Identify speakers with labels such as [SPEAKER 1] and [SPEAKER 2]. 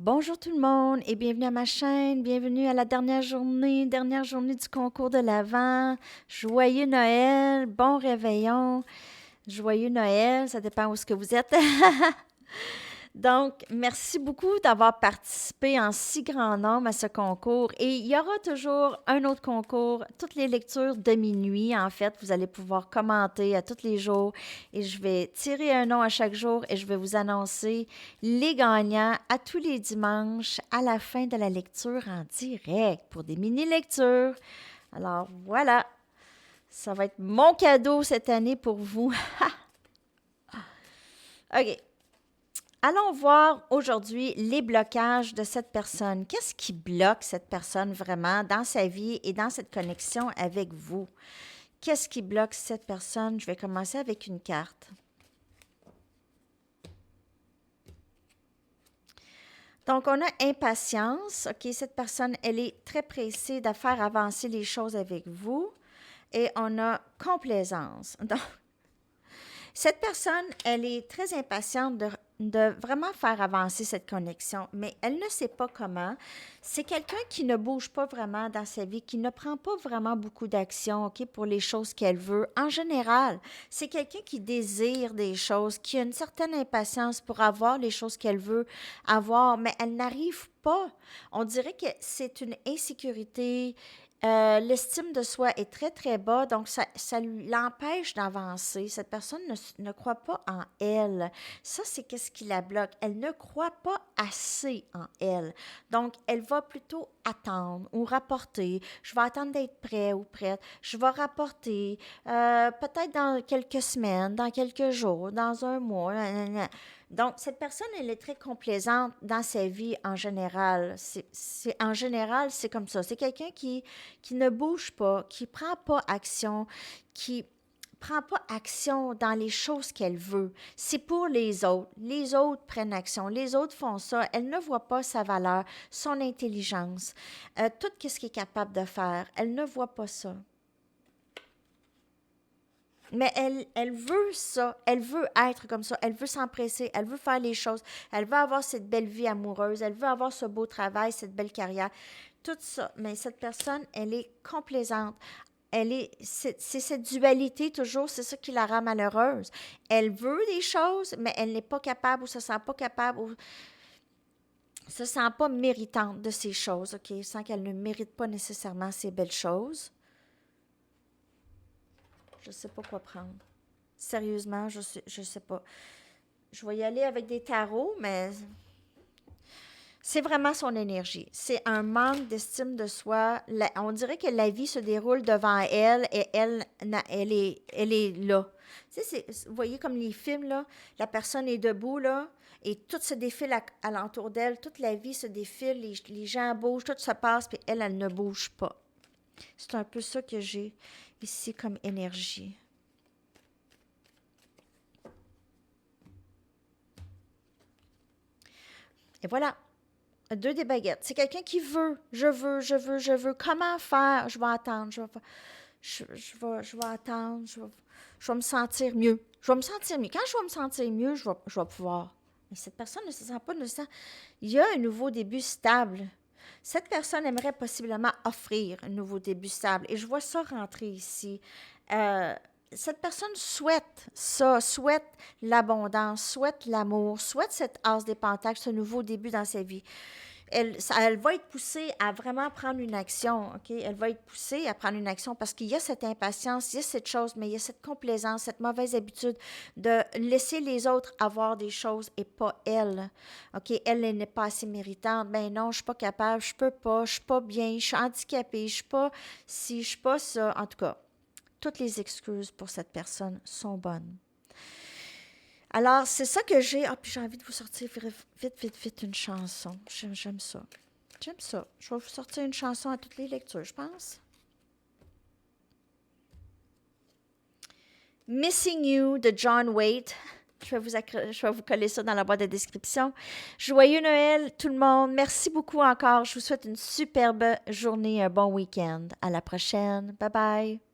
[SPEAKER 1] Bonjour tout le monde et bienvenue à ma chaîne, bienvenue à la dernière journée du concours de l'Avent. Joyeux Noël, bon réveillon, joyeux Noël, ça dépend où est-ce que vous êtes. Donc, merci beaucoup d'avoir participé en si grand nombre à ce concours. Et il y aura toujours un autre concours, toutes les lectures de minuit. En fait, vous allez pouvoir commenter à tous les jours et je vais tirer un nom à chaque jour et je vais vous annoncer les gagnants à tous les dimanches à la fin de la lecture en direct pour des mini-lectures. Alors voilà, ça va être mon cadeau cette année pour vous. OK. Allons voir aujourd'hui les blocages de cette personne. Qu'est-ce qui bloque cette personne vraiment dans sa vie et dans cette connexion avec vous? Qu'est-ce qui bloque cette personne? Je vais commencer avec une carte. Donc, on a impatience. OK, cette personne, elle est très pressée de faire avancer les choses avec vous. Et on a complaisance. Donc, cette personne, elle est très impatiente de vraiment faire avancer cette connexion, mais elle ne sait pas comment. C'est quelqu'un qui ne bouge pas vraiment dans sa vie, qui ne prend pas vraiment beaucoup d'action, OK, pour les choses qu'elle veut. En général, c'est quelqu'un qui désire des choses, qui a une certaine impatience pour avoir les choses qu'elle veut avoir, mais elle n'arrive pas. On dirait que c'est une insécurité. L'estime de soi est très, très bas, donc ça l'empêche d'avancer. Cette personne ne croit pas en elle. Ça, c'est qu'est-ce qui la bloque. Elle ne croit pas assez en elle. Donc, elle va plutôt attendre ou rapporter. Je vais attendre d'être prêt ou prête. Je vais rapporter peut-être dans quelques semaines, dans quelques jours, dans un mois. Donc, cette personne, elle est très complaisante dans sa vie en général. En général, c'est comme ça. C'est quelqu'un qui ne bouge pas, qui ne prend pas action, qui prend pas action dans les choses qu'elle veut. C'est pour les autres. Les autres prennent action. Les autres font ça. Elle ne voit pas sa valeur, son intelligence, tout ce qu'elle est capable de faire. Elle ne voit pas ça. Mais elle veut ça, elle veut être comme ça, elle veut s'empresser, elle veut faire les choses, elle veut avoir cette belle vie amoureuse, elle veut avoir ce beau travail, cette belle carrière, tout ça. Mais cette personne, elle est complaisante. C'est cette dualité toujours, c'est ça qui la rend malheureuse. Elle veut des choses, mais elle n'est pas capable ou se sent pas capable ou se sent pas méritante de ces choses, OK? Sans qu'elle ne mérite pas nécessairement ces belles choses. Je sais pas quoi prendre. Sérieusement, je sais pas. Je vais y aller avec des tarots, mais c'est vraiment son énergie. C'est un manque d'estime de soi. On dirait que la vie se déroule devant elle et elle est là. Tu sais, vous voyez comme les films, là, la personne est debout, là, et tout se défile alentour d'elle. Toute la vie se défile, les gens bougent, tout se passe, puis elle ne bouge pas. C'est un peu ça que j'ai ici comme énergie. Et voilà. Deux des baguettes. C'est quelqu'un qui veut. Je veux. Comment faire? Je vais attendre. Je vais attendre. Je vais me sentir mieux. Je vais me sentir mieux. Quand je vais me sentir mieux, je vais pouvoir. Mais cette personne ne se sent pas, ne se sent. Il y a un nouveau début stable. Cette personne aimerait possiblement offrir un nouveau début stable. Et je vois ça rentrer ici. Cette personne souhaite ça, souhaite l'abondance, souhaite l'amour, souhaite cette as des pentacles, ce nouveau début dans sa vie. Elle va être poussée à vraiment prendre une action, OK? Elle va être poussée à prendre une action parce qu'il y a cette impatience, il y a cette chose, mais il y a cette complaisance, cette mauvaise habitude de laisser les autres avoir des choses et pas elle, OK? Elle n'est pas assez méritante. Ben non, je suis pas capable, je peux pas, je suis pas bien, je suis handicapée, je suis pas ci, je suis pas ça. En tout cas, toutes les excuses pour cette personne sont bonnes. Alors, c'est ça que j'ai. Ah, puis j'ai envie de vous sortir vite une chanson. J'aime ça. J'aime ça. Je vais vous sortir une chanson à toutes les lectures, je pense. Missing You de John Waite. Je vais vous coller ça dans la boîte de description. Joyeux Noël, tout le monde. Merci beaucoup encore. Je vous souhaite une superbe journée, un bon week-end. À la prochaine. Bye bye.